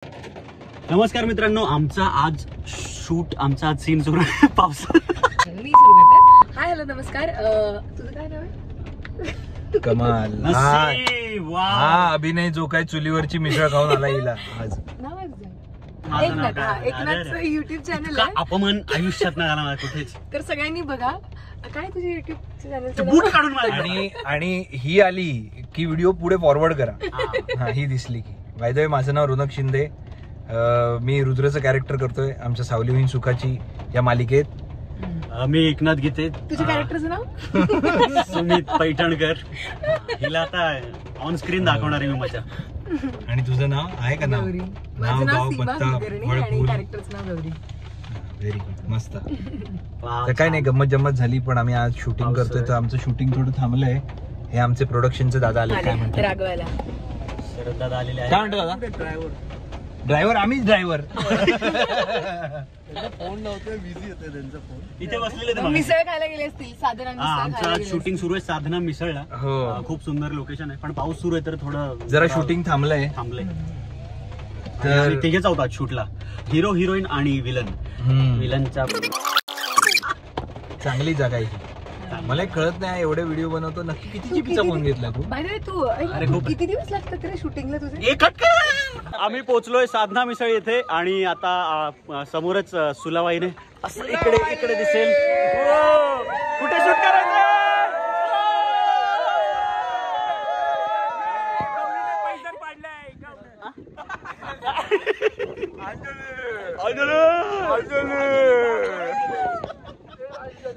नमस्कार मित्रांनो, आमचा आज सीन सुरू आहे पावसात. मी सुरू करते. हाय हॅलो नमस्कार. तुझं काय नाव आहे? कमाल. हा अभिनय जो काय चुलीवरची मिसळ खाऊन आला हिला आज. नाव आहे तुझं? एकनाथचं युट्यूब चॅनल आहे. अपमान आयुष्यात नाही झाला मला कुठेच. तर सगळ्यांनी बघा. काय तुझे युट्यूब चॅनल? बूट काढून मला. आणि ही आली की व्हिडिओ पुढे फॉरवर्ड करा. हा ही दिसली की. बाय द वे माझं नाव रोनक शिंदे. मी रुद्रचं कॅरेक्टर करतोय आमच्या सावली होईन सुखाची या मालिकेत. मी एकनाथ गीते. तुझ्या कॅरेक्टरचं नाव? सुमित पैठणकर. हिला आता ऑन स्क्रीन दाखवणार आहे मी माझ्या. आणि तुझं नाव आहे का? नाव माझं नाव गाव सीमा पत्ता कुलकर्णी आणि कॅरेक्टरचं नाव गौरी. Very good. मस्त. तर काय नाही, गंमत जम्मत झाली. पण आम्ही आज शूटिंग करतोय तर आमचं शूटिंग थोडं थांबलंय. हे आमचे प्रोडक्शनचे दादा आले. काय म्हणतात? रागवायला शरद दादा आलेले काय म्हणतो दादा? ड्रायव्हर आम्हीच ड्रायव्हर. फोन लावतोय, बिझी होते त्यांचा फोन. इथे बसलेले ते मिसळ खायला गेले असतील. साधना मिसळ आमचं खायला आज गेले शूटिंग सुरू आहे साधना मिसळला. हो. खूप सुंदर लोकेशन आहे, पण पाऊस सुरू आहे तर थोडं जरा शूटिंग थांबलंय. थांबलंय. तर तिघेच होतात शूटला, हिरो हिरोईन आणि विलन. विलनच्या चांगली जागा आहे ही. मला एक कळत नाही, एवढे व्हिडिओ बनवतो नक्की किती जीबीचा फोन घेतला तू? बाय द वे तू किती दिवस लागतात तरी शूटिंगला तुझे? आम्ही पोहोचलोय साधना मिसळ येथे आणि आता समोरच सुलाबाईने असं इकडे दिसेल. कुठे शूट करायचं?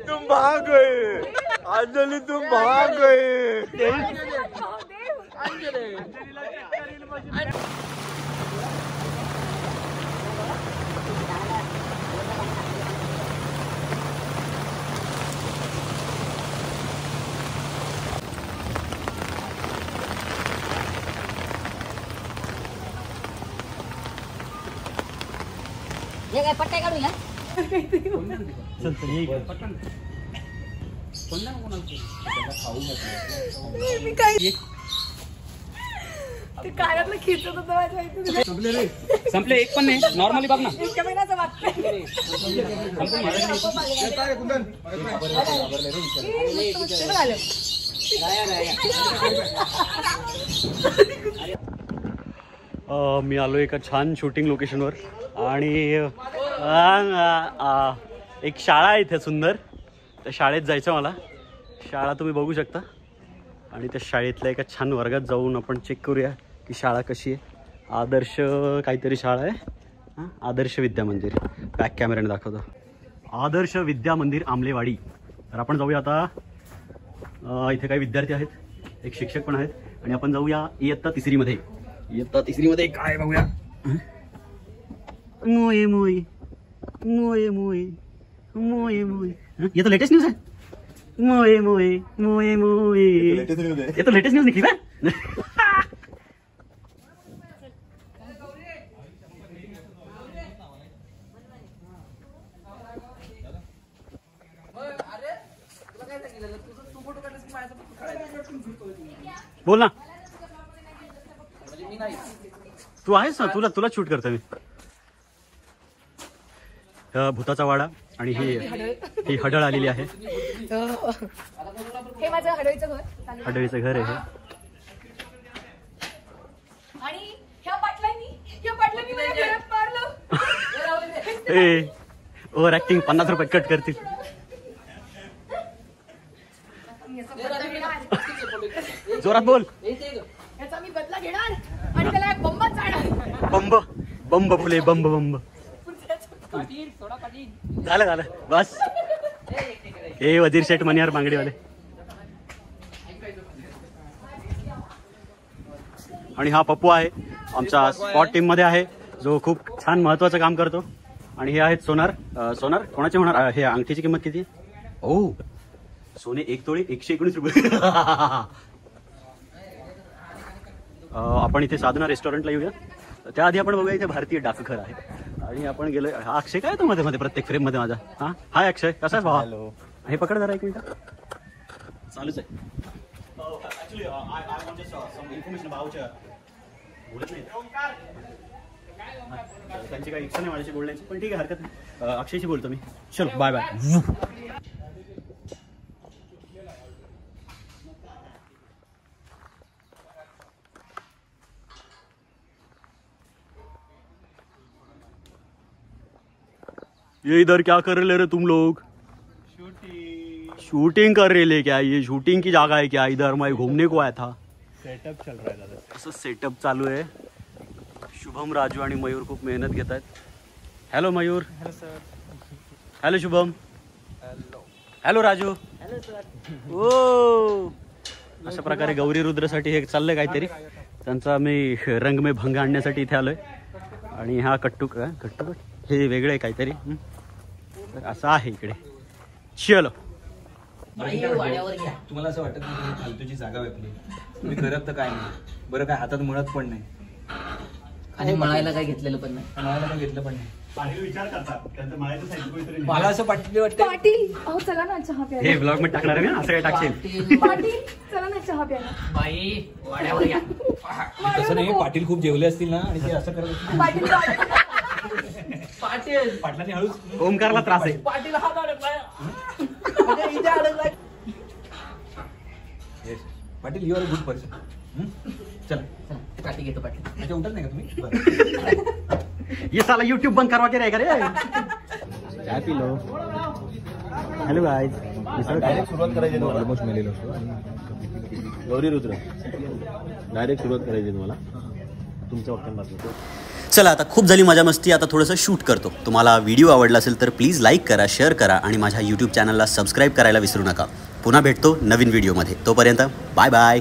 तुम भाग गए अंजलि, तुम भाग गए. पट्टे काढूया. ते कानातलं खिचत होतं माझ्या इथे. संपले एक पण नाही. नॉर्मली बघ ना. इतक्या महिन्याचं वाटतंय. मी आलो एका छान शूटिंग लोकेशनवर आणि एक शाळा आहे इथे सुंदर. त्या शाळेत जायचं मला. शाळा तुम्ही बघू शकता आणि त्या शाळेतल्या एका छान वर्गात जाऊन आपण चेक करूया की शाळा कशी आहे. आदर्श काहीतरी शाळा आहे. आदर्श विद्या मंदिर. बॅक कॅमेऱ्याने दाखवतो. आदर्श विद्या मंदिर आमलेवाडी. तर आपण जाऊया आता. इथे काही विद्यार्थी आहेत, एक शिक्षक पण आहेत आणि आपण जाऊया इयत्ता तिसरीमध्ये. इयत्ता तिसरीमध्ये काय बघूया. मोये मोये मोये मोये मोये मोये. ये तो लेटेस्ट न्यूज है. मोये मोये मोये मोये. ये तो लेटेस्ट न्यूज निकली ना. बोल ना. तू आहेस ना, तुला शूट करतो मी. भूताचा वाडा आणि ही हडळ आलेली आहे. हे माझं हडळीचं घर. हडळीचं घर आहे. आणि ह्या पाटलांनी मला घरात मारलं. ए ओव्हर ऍक्टिंग. 50 रुपये कट करतील. जोरात बोल. याचा मी बदला घेणार आणि त्याला एक बंब चाडणार. बंब फुले बंब. झालं बस. ए वजीर शेठ मनिहार बांगडीवाले. आणि हा पप्पू आहे आमचा स्पॉट टीम मध्ये आहे, जो खूप छान महत्वाचं काम करतो. आणि हे आहेत सोनार. कोणाचे होणार? हे अंगठीची किंमत किती आहे? ओ सोने 1 तोळे 119 रुपये. आपण इथे साधना रेस्टॉरंटला येऊया. त्याआधी आपण बघूया इथे भारतीय डाकघर आहे. आणि आपण गेलोय. हा अक्षय काय तो मध्ये प्रत्येक फ्रेम मध्ये माझा. हाय अक्षय, कसा आहे भावा? हे पकड जरा 1 मिनिट. चालूच आहे. Actually I want just some information about बोलत नाही. त्यांची काही इच्छा नाही माझ्याशी बोलण्याची, पण ठीक आहे, हरकत नाही. अक्षयशी बोलतो मी. चलो बाय बाय. ये इधर क्या कर रहे रे तुम लोग? शूटिंग कर रहे क्या? ये शूटिंग की जगह है क्या? इधर मैं घूमने को आया था. सेटअप चल रहा है दादा. असं सेटअप चालू आहे. शुभम, राजू आणि मयूर खूप मेहनत घेत आहेत. Hello Mayur. Hello sir. Hello Shubham. Hello. Hello Raju. Hello sir. ओ अशा प्रकारे गौरी रुद्रसाठी हे चाललंय काहीतरी. त्यांचा मी रंग में भंग आणण्यासाठी इथे आलोय. आणि हा कट्टू हे वेगळं आहे काहीतरी. तर असं आहे इकडे. चलो. तुम्हाला असं वाटत नाही फालतूची जागा व्यापली, तुम्ही करत तर काय नाही. बरं काय हातात मळत पण नाही आणि मळायला काय घेतलेलं पण नाही. मळायला काय घेतलं पण नाही. विचार करतात त्यांचं माहिती साहित्य. मला असं पाटील वाटतं. पाटील अहो चला ना चहा प्यायला. हे ब्लॉग मध्ये टाकणार आहे ना, असं काय टाकशील? पाटील चला ना चहा प्यायला. बाई वाड्यावर या. तसं नाही, पाटील खूप जेवले असतील ना आणि ते असं करत असतील. पाटील पाटील पाटलांनी हळूच. ओमकारला त्रास आहे. पाटील हात अडकलाय. Patil you are a good person. चला काठी घेतो पाटील. त्याच्या उठत नाही का तुम्ही? ये साला YouTube बंद करवा के रहेगा रे. चाय पी लो. Hello guys. डायरेक्ट सुरुवात करायची तुम्हाला. ऑलमोस्ट मेलेलो असतो. गौरी रुद्र डायरेक्ट सुरुवात करायची तुम्हाला. तुमच्या वक्तांपासून. चला आता खूप झाली मजा मस्ती. आता थोडंसं शूट करतो. तुम्हाला व्हिडिओ आवडला असेल तर प्लीज लाईक करा, शेअर करा आणि माझ्या यूट्यूब चॅनलला सबस्क्राईब करायला विसरू नका. पुन्हा भेटतो नवीन व्हिडिओमध्ये. तोपर्यंत बाय बाय.